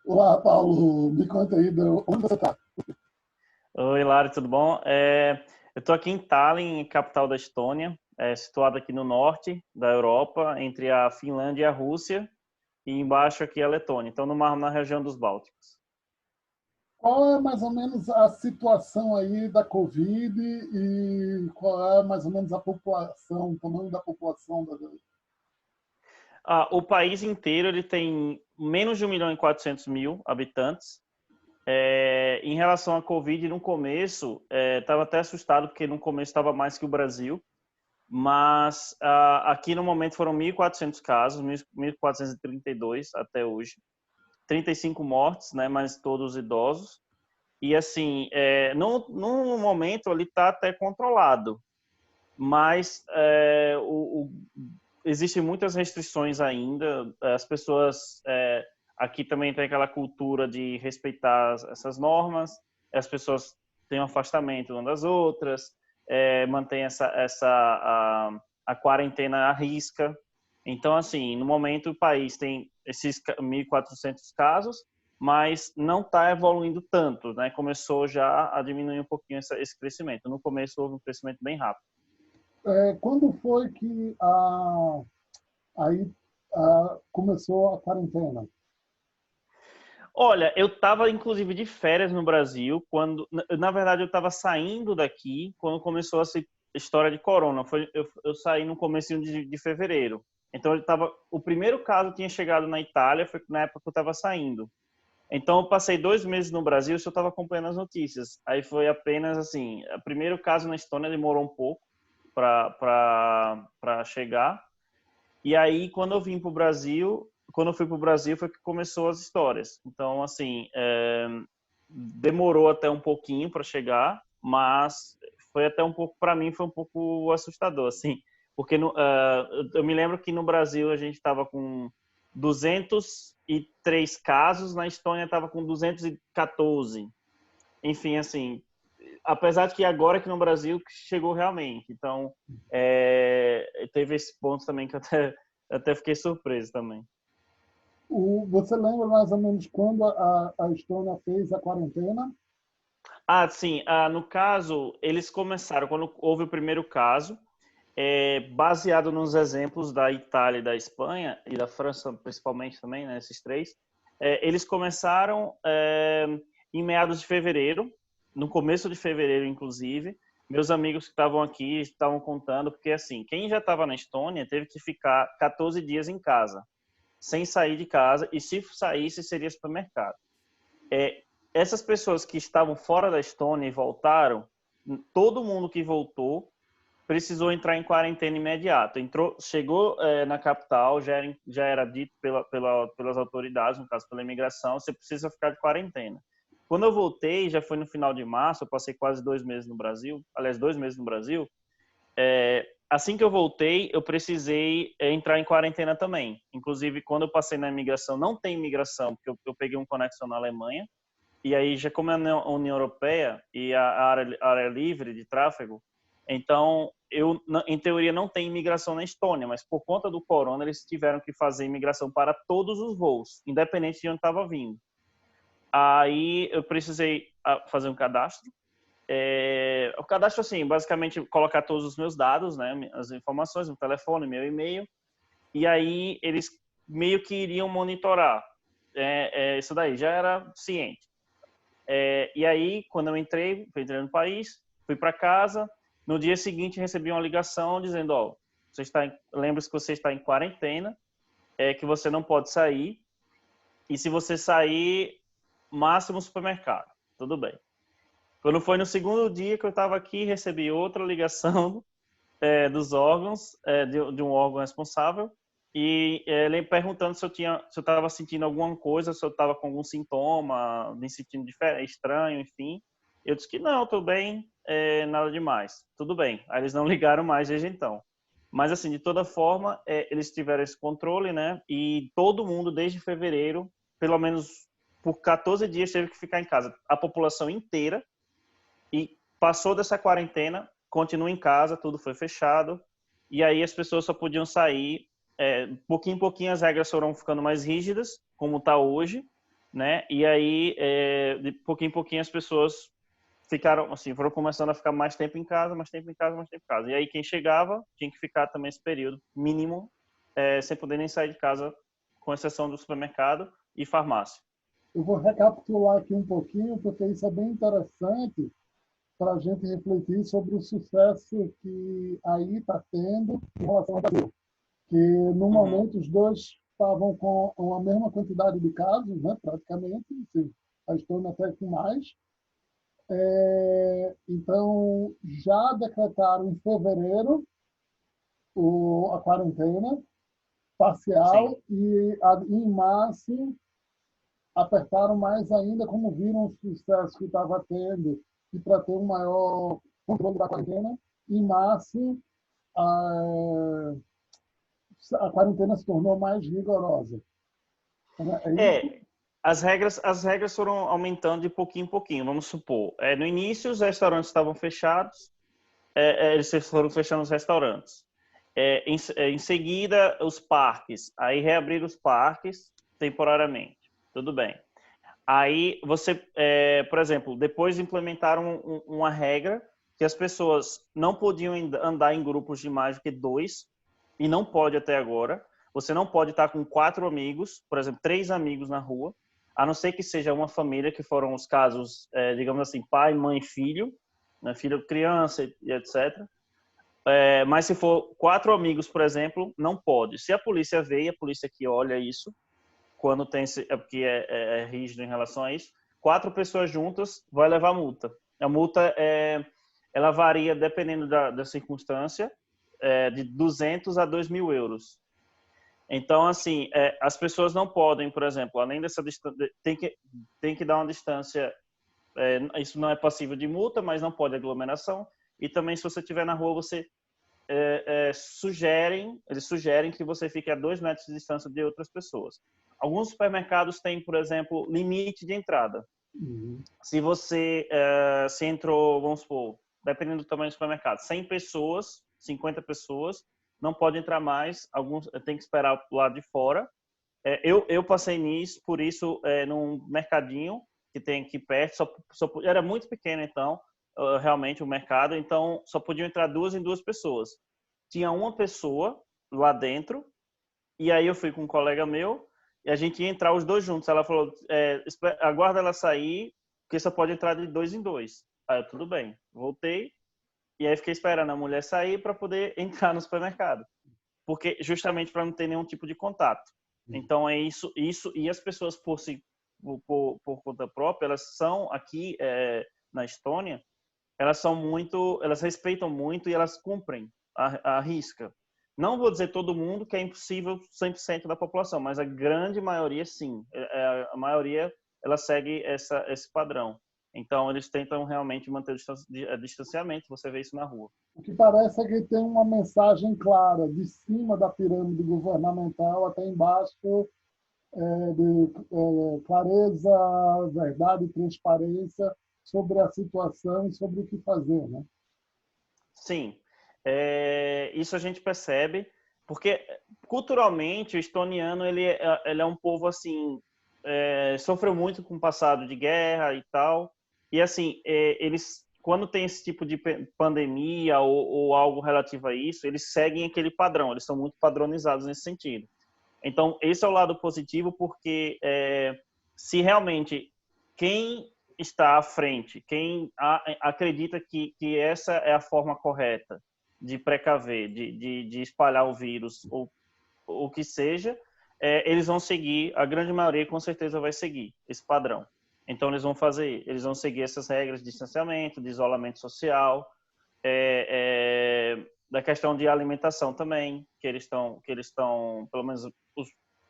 Olá, Paulo, me conta aí onde você está. Oi, Lari, tudo bom? Eu estou aqui em Tallinn, capital da Estônia, situado aqui no norte da Europa, entre a Finlândia e a Rússia, e embaixo aqui a Letônia, então na região dos Bálticos. Qual é mais ou menos a situação aí da Covid e qual é mais ou menos a população, o tamanho da população da... O país inteiro ele tem menos de 1.400.000 habitantes. Em relação à Covid, no começo, estava até assustado, porque no começo estava mais que o Brasil, mas aqui no momento foram 1.400 casos, 1.432 até hoje, 35 mortes, né, mas todos idosos. E assim, no momento ele está até controlado, mas existem muitas restrições ainda. As pessoas aqui também tem aquela cultura de respeitar essas normas. As pessoas têm um afastamento umas das outras, mantém a quarentena à risca. Então, assim, no momento o país tem esses 1.400 casos, mas não está evoluindo tanto, né? Começou já a diminuir um pouquinho esse crescimento. No começo houve um crescimento bem rápido. Quando foi que aí começou a quarentena? Olha, eu estava inclusive de férias no Brasil quando, na verdade, eu estava saindo daqui quando começou essa história de corona. Eu saí no comecinho de fevereiro. Então o primeiro caso tinha chegado na Itália, foi na época que eu estava saindo. Então eu passei 2 meses no Brasil, só estava acompanhando as notícias. Aí foi apenas assim, o primeiro caso na Estônia demorou um pouco para chegar. E aí, quando eu vim para o Brasil, quando eu fui para o Brasil, foi que começou as histórias. Então, assim, demorou até um pouquinho para chegar, mas foi até um pouco, para mim, foi um pouco assustador, assim, porque eu me lembro que no Brasil a gente estava com 203 casos, na Estônia estava com 214. Enfim, assim, apesar de que agora aqui no Brasil chegou realmente. Então, teve esse ponto também que eu até fiquei surpreso também. Você lembra mais ou menos quando a Estônia fez a quarentena? Sim. No caso, eles começaram, quando houve o primeiro caso, baseado nos exemplos da Itália e da Espanha, e da França principalmente também, né, esses três, eles começaram em meados de fevereiro, no começo de fevereiro, inclusive. Meus amigos que estavam aqui estavam contando, porque assim, quem já estava na Estônia teve que ficar 14 dias em casa, sem sair de casa, e se saísse seria supermercado. Essas pessoas que estavam fora da Estônia e voltaram, todo mundo que voltou precisou entrar em quarentena imediata. Chegou na capital, já era dito pelas autoridades, no caso pela imigração, você precisa ficar de quarentena. Quando eu voltei, já foi no final de março, eu passei quase 2 meses no Brasil, aliás, 2 meses no Brasil. Assim que eu voltei, eu precisei entrar em quarentena também. Inclusive, quando eu passei na imigração, não tem imigração, porque eu peguei um conexão na Alemanha, e aí já como é a União Europeia e a área livre de tráfego, então em teoria não tem imigração na Estônia, mas por conta do corona eles tiveram que fazer imigração para todos os voos, independente de onde estava vindo. Aí eu precisei fazer um cadastro. O cadastro, assim, basicamente colocar todos os meus dados, né, as informações, meu telefone, meu e-mail, e aí eles meio que iriam monitorar. Isso daí já era ciente. E aí, quando eu entrei no país, fui para casa. No dia seguinte, recebi uma ligação dizendo: ó, lembre-se que você está em quarentena, que você não pode sair, e se você sair, máximo supermercado. Tudo bem. Quando foi no segundo dia que eu estava aqui, recebi outra ligação dos órgãos, de um órgão responsável, e ele perguntando se eu estava sentindo alguma coisa, se eu estava com algum sintoma, me sentindo estranho, enfim. Eu disse que não, estou bem, nada demais, tudo bem. Aí eles não ligaram mais desde então. Mas assim, de toda forma, eles tiveram esse controle, né? E todo mundo desde fevereiro, pelo menos por 14 dias, teve que ficar em casa. A população inteira, e passou dessa quarentena, continua em casa, tudo foi fechado, e aí as pessoas só podiam sair, pouquinho em pouquinho as regras foram ficando mais rígidas, como está hoje, né? E aí, de pouquinho em pouquinho, as pessoas ficaram, assim, foram começando a ficar mais tempo em casa, mais tempo em casa, mais tempo em casa. E aí, quem chegava tinha que ficar também esse período mínimo, sem poder nem sair de casa, com exceção do supermercado e farmácia. Eu vou recapitular aqui um pouquinho, porque isso é bem interessante para a gente refletir sobre o sucesso que aí está tendo em relação ao Brasil. Que, no Uhum. momento, os dois estavam com a mesma quantidade de casos, né, praticamente, a Estônia até com mais. Então, já decretaram em fevereiro a quarentena Sim. parcial e em março apertaram mais ainda, como viram o sucesso que estava tendo e para ter um maior controle da quarentena. Em março, a, a quarentena se tornou mais rigorosa. É isso? É, as regras foram aumentando de pouquinho em pouquinho. Vamos supor, no início os restaurantes estavam fechados, eles foram fechando os restaurantes. Em seguida, os parques. Aí reabriram os parques temporariamente. Tudo bem. Aí você, por exemplo, depois implementaram uma regra que as pessoas não podiam andar em grupos de mais do que 2, e não pode até agora. Você não pode estar com 4 amigos, por exemplo, 3 amigos na rua, a não ser que seja uma família, que foram os casos, digamos assim, pai, mãe, filho, né, filho, criança e etc. Mas se for 4 amigos, por exemplo, não pode. Se a polícia vê, a polícia que olha isso, quando tem, porque é rígido em relação a isso, 4 pessoas juntas vai levar multa. A multa ela varia dependendo da circunstância, de 200 a 2.000 euros. Então, assim, as pessoas não podem, por exemplo, além dessa distância, tem que dar uma distância, isso não é passível de multa, mas não pode aglomeração. E também, se você estiver na rua, eles sugerem que você fique a 2 metros de distância de outras pessoas. Alguns supermercados têm, por exemplo, limite de entrada. Uhum. Se você se entrou, vamos supor, dependendo do tamanho do supermercado, 100 pessoas, 50 pessoas, não pode entrar mais, alguns tem que esperar do lado de fora. Eu passei nisso, por isso, num mercadinho que tem aqui perto, era muito pequeno, então, realmente, o mercado, então só podiam entrar 2 em 2 pessoas. Tinha uma pessoa lá dentro, e aí eu fui com um colega meu, e a gente ia entrar os dois juntos. Ela falou, aguarda ela sair, porque só pode entrar de 2 em 2. Aí eu, tudo bem. Voltei, e aí fiquei esperando a mulher sair para poder entrar no supermercado. Porque, justamente para não ter nenhum tipo de contato. Então, é isso, e as pessoas por conta própria, elas são aqui na Estônia, elas respeitam muito e elas cumprem a risca. Não vou dizer todo mundo, que é impossível 100% da população, mas a grande maioria sim. A maioria ela segue esse padrão. Então eles tentam realmente manter o distanciamento, você vê isso na rua. O que parece é que tem uma mensagem clara, de cima da pirâmide governamental até embaixo, de clareza, verdade e transparência sobre a situação e sobre o que fazer, né? Sim, isso a gente percebe, porque culturalmente o estoniano ele é um povo assim, sofreu muito com o passado de guerra e tal, e assim, eles, quando tem esse tipo de pandemia ou algo relativo a isso, eles seguem aquele padrão, eles são muito padronizados nesse sentido. Então, esse é o lado positivo, porque se realmente quem está à frente, quem acredita que essa é a forma correta de precaver, de espalhar o vírus, ou o que seja, eles vão seguir, a grande maioria com certeza vai seguir esse padrão. Então, eles vão seguir essas regras de distanciamento, de isolamento social, da questão de alimentação também, que eles estão, pelo menos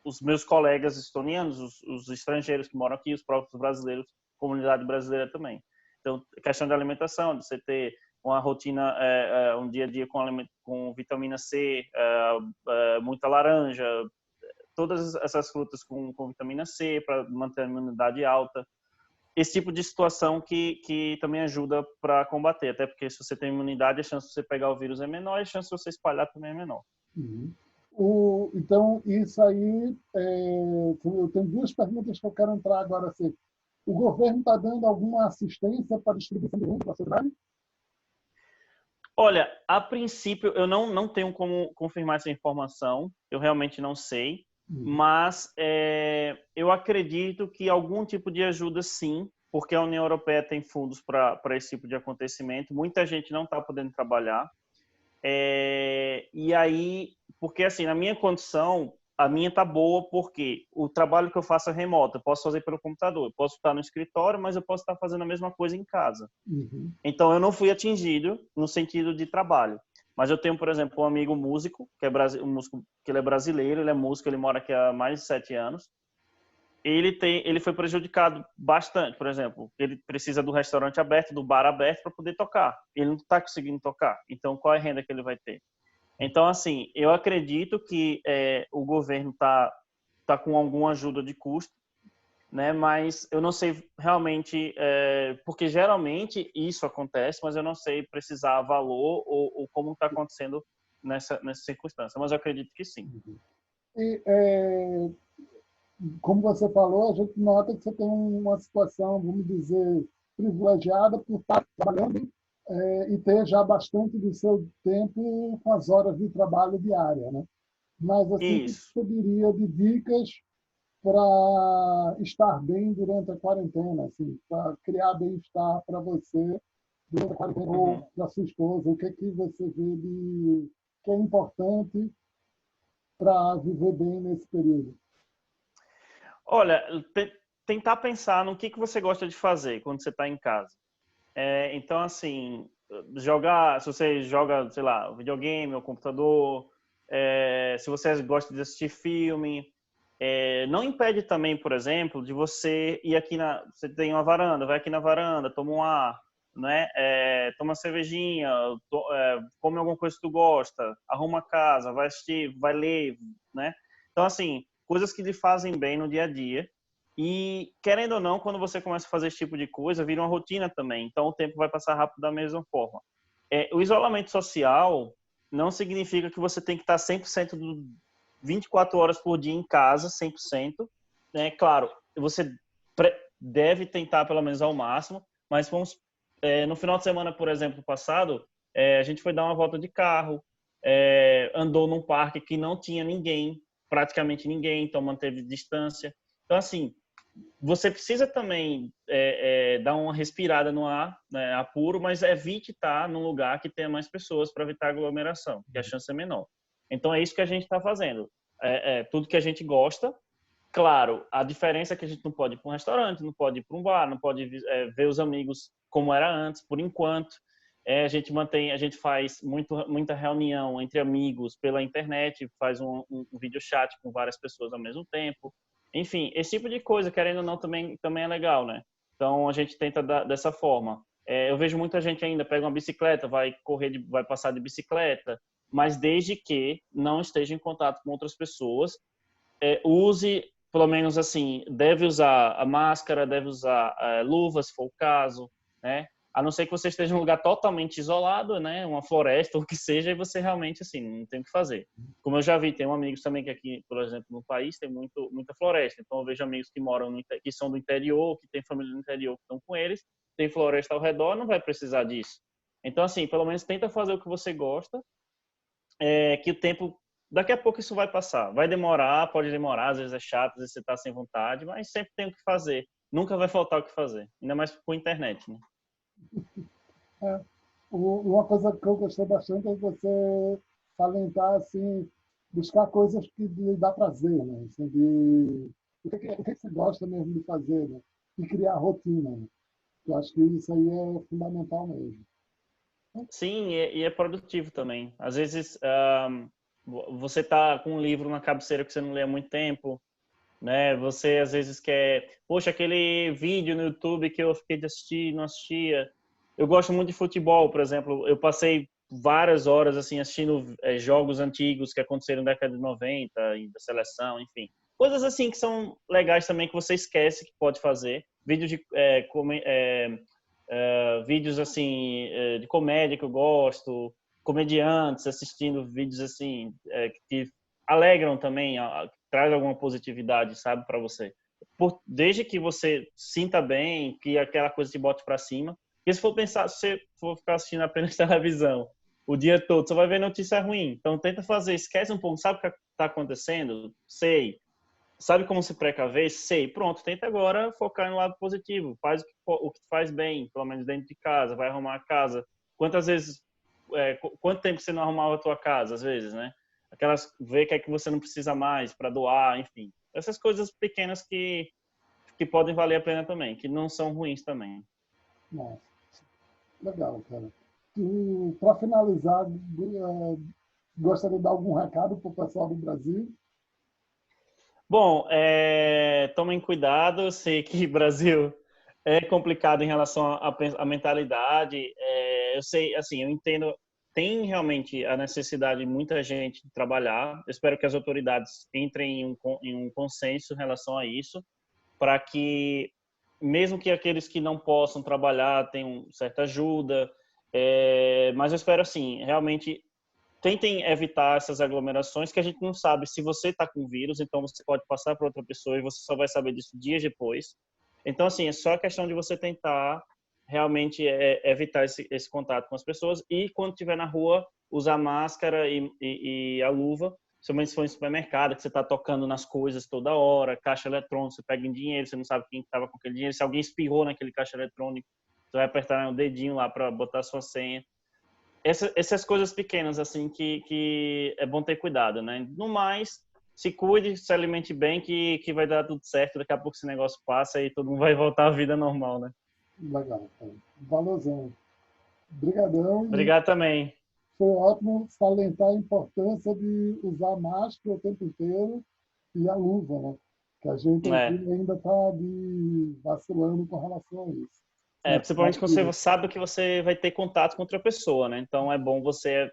os meus colegas estonianos, os estrangeiros que moram aqui, os próprios brasileiros, comunidade brasileira também. Então, questão de alimentação, de você ter uma rotina, um dia a dia com vitamina C, muita laranja, todas essas frutas com vitamina C para manter a imunidade alta. Esse tipo de situação que também ajuda para combater, até porque se você tem imunidade, a chance de você pegar o vírus é menor e a chance de você espalhar também é menor. Uhum. Então, isso aí, eu tenho duas perguntas que eu quero entrar agora. Assim, o governo está dando alguma assistência para a distribuição de renda para a sociedade? Olha, a princípio eu não tenho como confirmar essa informação, eu realmente não sei, mas eu acredito que algum tipo de ajuda sim, porque a União Europeia tem fundos para esse tipo de acontecimento, muita gente não está podendo trabalhar, e aí, porque assim, na minha condição, a minha tá boa porque o trabalho que eu faço é remoto, eu posso fazer pelo computador, eu posso estar no escritório, mas eu posso estar fazendo a mesma coisa em casa. Uhum. Então, eu não fui atingido no sentido de trabalho. Mas eu tenho, por exemplo, um amigo músico, que é um músico, que ele é brasileiro, ele é músico, ele mora aqui há mais de 7 anos. Ele foi prejudicado bastante, por exemplo, ele precisa do restaurante aberto, do bar aberto para poder tocar. Ele não está conseguindo tocar. Então, qual é a renda que ele vai ter? Então, assim, eu acredito que o governo tá com alguma ajuda de custo, né? Mas eu não sei realmente, porque geralmente isso acontece, mas eu não sei precisar valor ou como está acontecendo nessa circunstância. Mas eu acredito que sim. E, como você falou, a gente nota que você tem uma situação, vamos dizer, privilegiada por estar trabalhando e ter já bastante do seu tempo com as horas de trabalho diária, né? Mas, assim, o que Isso. você diria de dicas para estar bem durante a quarentena, assim, para criar bem-estar para você durante a quarentena Uhum. ou para sua esposa? O que é que você vê de que é importante para viver bem nesse período? Olha, tentar pensar no que você gosta de fazer quando você está em casa. Então, assim, se você joga, sei lá, videogame ou computador, se você gosta de assistir filme, não impede também, por exemplo, de você ir aqui você tem uma varanda, vai aqui na varanda, toma um ar, né? Toma uma cervejinha, come alguma coisa que tu gosta, arruma a casa, vai assistir, vai ler, né? Então, assim, coisas que lhe fazem bem no dia a dia. E, querendo ou não, quando você começa a fazer esse tipo de coisa, vira uma rotina também. Então, o tempo vai passar rápido da mesma forma. O isolamento social não significa que você tem que estar 100% 24 horas por dia em casa, 100%. Né? Claro, você deve tentar pelo menos ao máximo, mas no final de semana, por exemplo, passado, a gente foi dar uma volta de carro, andou num parque que não tinha ninguém, praticamente ninguém, então manteve distância. Então, assim, você precisa também dar uma respirada no ar, né, ar puro, mas evite estar num lugar que tenha mais pessoas para evitar aglomeração, que a chance é menor. Então é isso que a gente está fazendo. Tudo que a gente gosta. Claro, a diferença é que a gente não pode ir para um restaurante, não pode ir para um bar, não pode ver os amigos como era antes, por enquanto. A gente faz muita reunião entre amigos pela internet, faz um video chat com várias pessoas ao mesmo tempo. Enfim, esse tipo de coisa, querendo ou não, também é legal, né? Então a gente tenta dessa forma. Eu vejo muita gente ainda pega uma bicicleta, vai correr, vai passar de bicicleta, mas desde que não esteja em contato com outras pessoas, use, pelo menos assim, deve usar a máscara, deve usar luvas, se for o caso, né? A não ser que você esteja em um lugar totalmente isolado, né? Uma floresta ou o que seja, e você realmente, assim, não tem o que fazer. Como eu já vi, tem amigos também que aqui, por exemplo, no país tem muita floresta. Então eu vejo amigos que moram, que são do interior, que tem família no interior que estão com eles, tem floresta ao redor, não vai precisar disso. Então, assim, pelo menos tenta fazer o que você gosta, que o tempo, daqui a pouco isso vai passar. Vai demorar, pode demorar, às vezes é chato, às vezes você está sem vontade, mas sempre tem o que fazer. Nunca vai faltar o que fazer, ainda mais com a internet, né? É, uma coisa que eu gostei bastante é você salientar, assim, buscar coisas que lhe dá prazer, né? Assim, o que você gosta mesmo de fazer, né? E criar rotina, né? Eu acho que isso aí é fundamental mesmo. Sim, e é produtivo também. Às vezes, você tá com um livro na cabeceira que você não lê há muito tempo, né? Você às vezes quer, poxa, aquele vídeo no YouTube que eu fiquei de assistir, não assistia. Eu gosto muito de futebol, por exemplo. Eu passei várias horas assim assistindo jogos antigos que aconteceram na década de 90, e da seleção, enfim. Coisas assim que são legais também que você esquece que pode fazer. Vídeos vídeos assim de comédia que eu gosto, comediantes assistindo vídeos assim que alegram também, traz alguma positividade, sabe, para você. Desde que você sinta bem, que aquela coisa te bote para cima. Porque se for pensar, se você for ficar assistindo apenas televisão o dia todo, você vai ver notícia ruim. Então tenta fazer, esquece um pouco, sabe o que está acontecendo? Sei. Sabe como se precaver? Sei. Pronto, tenta agora focar no lado positivo. Faz o que faz bem, pelo menos dentro de casa, vai arrumar a casa. Quantas vezes, quanto tempo você não arrumava a tua casa, às vezes, né? Ver que é que você não precisa mais para doar, enfim. Essas coisas pequenas que podem valer a pena também, que não são ruins também. Nossa, legal, cara. E, para finalizar, gostaria de dar algum recado para o pessoal do Brasil? Bom, tomem cuidado. Eu sei que Brasil é complicado em relação à mentalidade. Eu sei, assim, eu entendo, tem realmente a necessidade de muita gente de trabalhar. Eu espero que as autoridades entrem em um consenso em relação a isso, para que, mesmo que aqueles que não possam trabalhar tenham certa ajuda. Mas eu espero, assim, realmente tentem evitar essas aglomerações, que a gente não sabe se você está com vírus, então você pode passar para outra pessoa e você só vai saber disso dias depois. Então, assim, é só questão de você tentar realmente evitar esse contato com as pessoas e, quando estiver na rua, usar máscara e a luva, principalmente se for em supermercado, que você está tocando nas coisas toda hora, caixa eletrônica, você pega em dinheiro, você não sabe quem estava com aquele dinheiro, se alguém espirrou naquele caixa eletrônico, você vai apertar o dedinho lá para botar a sua senha. Essas coisas pequenas, assim, que é bom ter cuidado, né? No mais, se cuide, se alimente bem, que vai dar tudo certo. Daqui a pouco esse negócio passa e todo mundo vai voltar à vida normal, né? Legal, cara. Valorzão. Obrigadão e Obrigado também. foi ótimo salientar a importância de usar máscara o tempo inteiro e a luva, né? Que a gente aqui É, ainda está vacilando com relação a isso. principalmente quando você sabe que você vai ter contato com outra pessoa, né? Então é bom você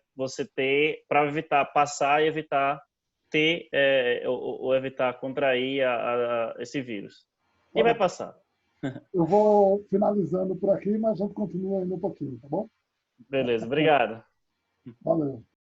ter, para evitar passar e evitar ter, ou evitar contrair esse vírus. E vai Tá. passar. Eu vou finalizando por aqui, mas a gente continua ainda um pouquinho, tá bom? Beleza, obrigado. Valeu.